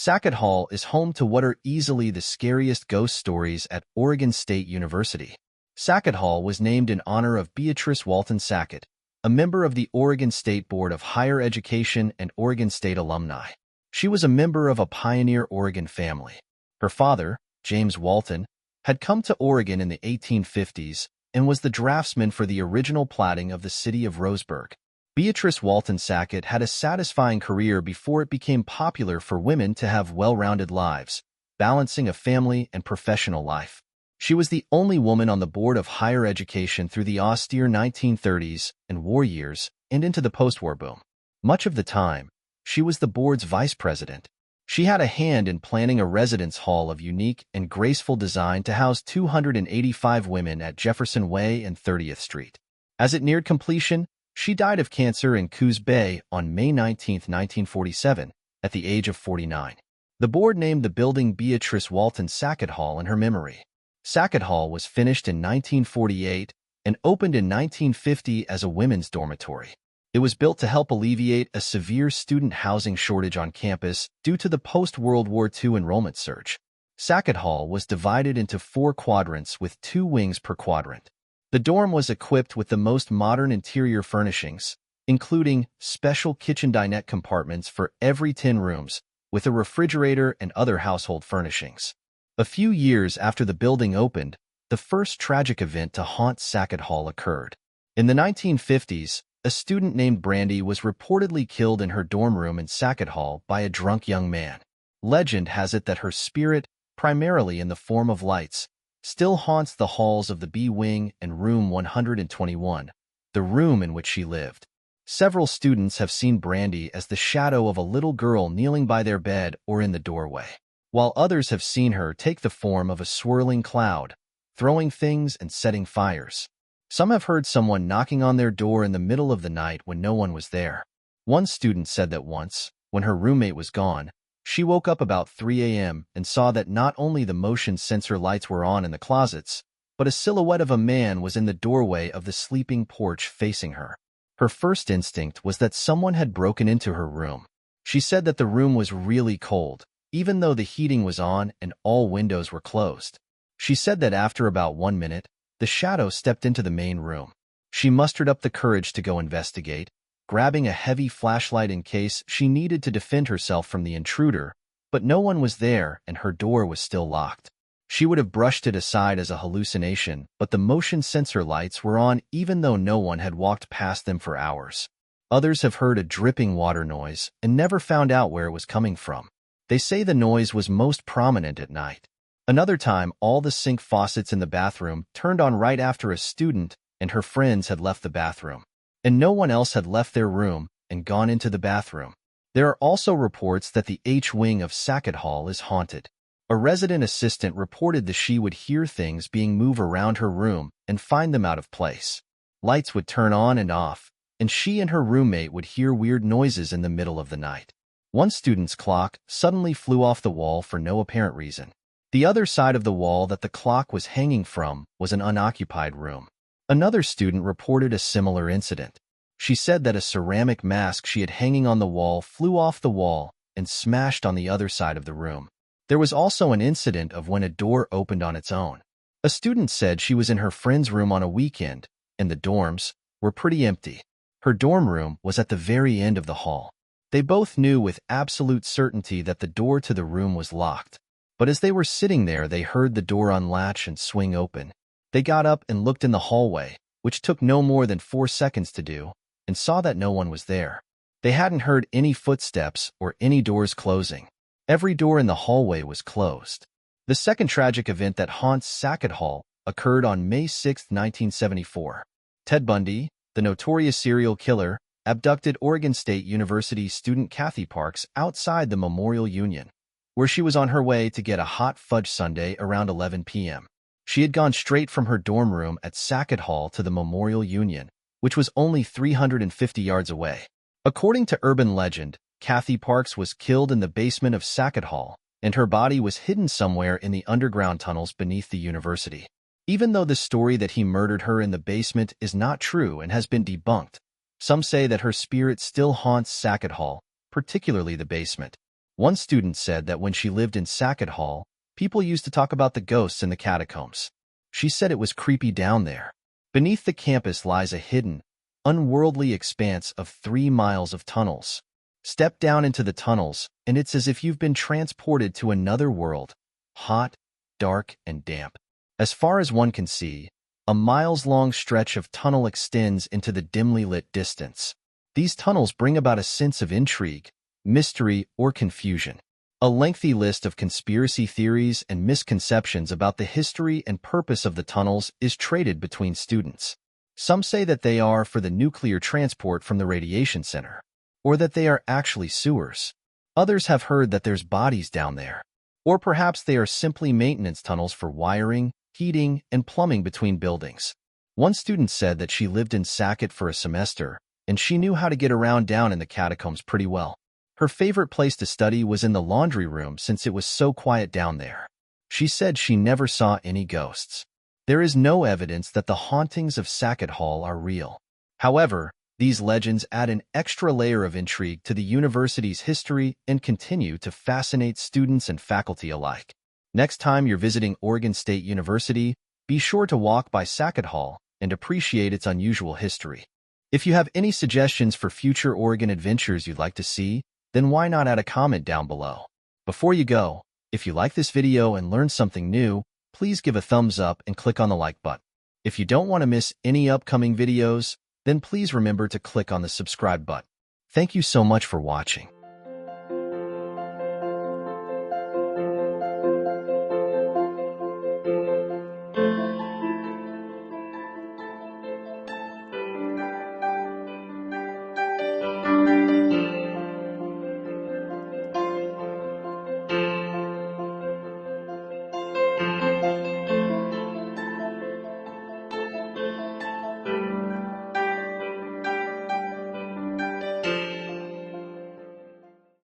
Sackett Hall is home to what are easily the scariest ghost stories at Oregon State University. Sackett Hall was named in honor of Beatrice Walton Sackett, a member of the Oregon State Board of Higher Education and Oregon State alumni. She was a member of a pioneer Oregon family. Her father, James Walton, had come to Oregon in the 1850s and was the draftsman for the original platting of the city of Roseburg. Beatrice Walton Sackett had a satisfying career before it became popular for women to have well-rounded lives, balancing a family and professional life. She was the only woman on the Board of Higher Education through the austere 1930s and war years and into the post-war boom. Much of the time, she was the board's vice president. She had a hand in planning a residence hall of unique and graceful design to house 285 women at Jefferson Way and 30th Street. As it neared completion, she died of cancer in Coos Bay on May 19, 1947, at the age of 49. The board named the building Beatrice Walton Sackett Hall in her memory. Sackett Hall was finished in 1948 and opened in 1950 as a women's dormitory. It was built to help alleviate a severe student housing shortage on campus due to the post-World War II enrollment surge. Sackett Hall was divided into 4 quadrants with 2 wings per quadrant. The dorm was equipped with the most modern interior furnishings, including special kitchen dinette compartments for every 10 rooms, with a refrigerator and other household furnishings. A few years after the building opened, the first tragic event to haunt Sackett Hall occurred. In the 1950s, a student named Brandy was reportedly killed in her dorm room in Sackett Hall by a drunk young man. Legend has it that her spirit, primarily in the form of lights, still haunts the halls of the B Wing and Room 121, the room in which she lived. Several students have seen Brandy as the shadow of a little girl kneeling by their bed or in the doorway, while others have seen her take the form of a swirling cloud, throwing things and setting fires. Some have heard someone knocking on their door in the middle of the night when no one was there. One student said that once, when her roommate was gone, she woke up about 3 a.m. and saw that not only the motion sensor lights were on in the closets, but a silhouette of a man was in the doorway of the sleeping porch facing her. Her first instinct was that someone had broken into her room. She said that the room was really cold, even though the heating was on and all windows were closed. She said that after about 1 minute, the shadow stepped into the main room. She mustered up the courage to go investigate, grabbing a heavy flashlight in case she needed to defend herself from the intruder, but no one was there and her door was still locked. She would have brushed it aside as a hallucination, but the motion sensor lights were on even though no one had walked past them for hours. Others have heard a dripping water noise and never found out where it was coming from. They say the noise was most prominent at night. Another time, all the sink faucets in the bathroom turned on right after a student and her friends had left the bathroom, and no one else had left their room and gone into the bathroom. There are also reports that the H wing of Sackett Hall is haunted. A resident assistant reported that she would hear things being moved around her room and find them out of place. Lights would turn on and off, and she and her roommate would hear weird noises in the middle of the night. One student's clock suddenly flew off the wall for no apparent reason. The other side of the wall that the clock was hanging from was an unoccupied room. Another student reported a similar incident. She said that a ceramic mask she had hanging on the wall flew off the wall and smashed on the other side of the room. There was also an incident of when a door opened on its own. A student said she was in her friend's room on a weekend, and the dorms were pretty empty. Her dorm room was at the very end of the hall. They both knew with absolute certainty that the door to the room was locked. But as they were sitting there, they heard the door unlatch and swing open. They got up and looked in the hallway, which took no more than 4 seconds to do, and saw that no one was there. They hadn't heard any footsteps or any doors closing. Every door in the hallway was closed. The second tragic event that haunts Sackett Hall occurred on May 6, 1974. Ted Bundy, the notorious serial killer, abducted Oregon State University student Kathy Parks outside the Memorial Union, where she was on her way to get a hot fudge sundae around 11 p.m. She had gone straight from her dorm room at Sackett Hall to the Memorial Union, which was only 350 yards away. According to urban legend, Kathy Parks was killed in the basement of Sackett Hall, and her body was hidden somewhere in the underground tunnels beneath the university. Even though the story that he murdered her in the basement is not true and has been debunked, some say that her spirit still haunts Sackett Hall, particularly the basement. One student said that when she lived in Sackett Hall, people used to talk about the ghosts in the catacombs. She said it was creepy down there. Beneath the campus lies a hidden, unworldly expanse of 3 miles of tunnels. Step down into the tunnels, and it's as if you've been transported to another world, hot, dark, and damp. As far as one can see, a miles-long stretch of tunnel extends into the dimly lit distance. These tunnels bring about a sense of intrigue, mystery, or confusion. A lengthy list of conspiracy theories and misconceptions about the history and purpose of the tunnels is traded between students. Some say that they are for the nuclear transport from the radiation center, or that they are actually sewers. Others have heard that there's bodies down there, or perhaps they are simply maintenance tunnels for wiring, heating, and plumbing between buildings. One student said that she lived in Sackett for a semester, and she knew how to get around down in the catacombs pretty well. Her favorite place to study was in the laundry room since it was so quiet down there. She said she never saw any ghosts. There is no evidence that the hauntings of Sackett Hall are real. However, these legends add an extra layer of intrigue to the university's history and continue to fascinate students and faculty alike. Next time you're visiting Oregon State University, be sure to walk by Sackett Hall and appreciate its unusual history. If you have any suggestions for future Oregon adventures you'd like to see, then why not add a comment down below? Before you go, if you like this video and learned something new, please give a thumbs up and click on the like button. If you don't want to miss any upcoming videos, then please remember to click on the subscribe button. Thank you so much for watching.